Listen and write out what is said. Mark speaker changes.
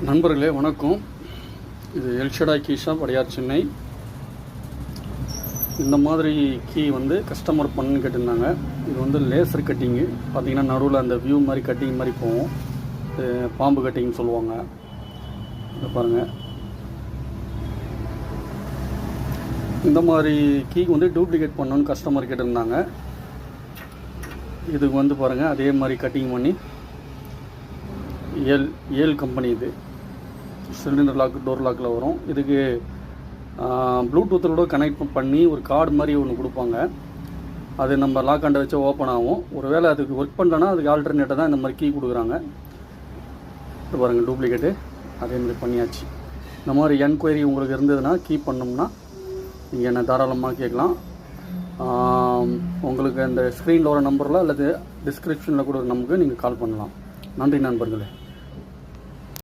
Speaker 1: நண்பர்களே வணக்கம். இது Elshaddai key shop, Adyar, Chennai. இந்த மாதிரி கீ கஸ்டமர் பண்ணுன்னு கேட்டிருந்தாங்க. இது லேசர் கட்டிங்கு. பார்த்திங்கன்னா நடுவில் அந்த வியூ மாதிரி கட்டிங் மாதிரி போகும். பாம்பு கட்டிங்னு சொல்லுவாங்க. இதை பாருங்கள். இந்த மாதிரி கீ டூப்ளிகேட் பண்ணணுன்னு கஸ்டமர் கேட்டிருந்தாங்க. இதுக்கு பாருங்கள், அதே மாதிரி கட்டிங் பண்ணி ஏல் கம்பெனி. இது சிலிண்டர் லாக், டோர் லாக்கில் வரும். இதுக்கு ப்ளூடூத்தோட கனெக்ட் பண்ணி ஒரு கார்டு மாதிரி ஒன்று கொடுப்பாங்க. அது நம்ம லாக் ஆண்டை வச்சு ஓப்பன் ஆகும். ஒருவேளை அதுக்கு ஒர்க் பண்ணலன்னா அதுக்கு ஆல்டர்னேட்டாக தான் இந்த மாதிரி கீ கொடுக்குறாங்க. இது பாருங்கள், டூப்ளிகேட்டு அதே மாதிரி பண்ணியாச்சு. இந்த மாதிரி என்கொயரி உங்களுக்கு இருந்ததுன்னா கீ பண்ணோம்னா நீங்கள் என்ன தாராளமாக கேட்கலாம். உங்களுக்கு அந்த ஸ்க்ரீனில் வர நம்பரில் அல்லது டிஸ்கிரிப்ஷனில் கூட நமக்கு நீங்கள் கால் பண்ணலாம். நன்றி நண்பர்களே.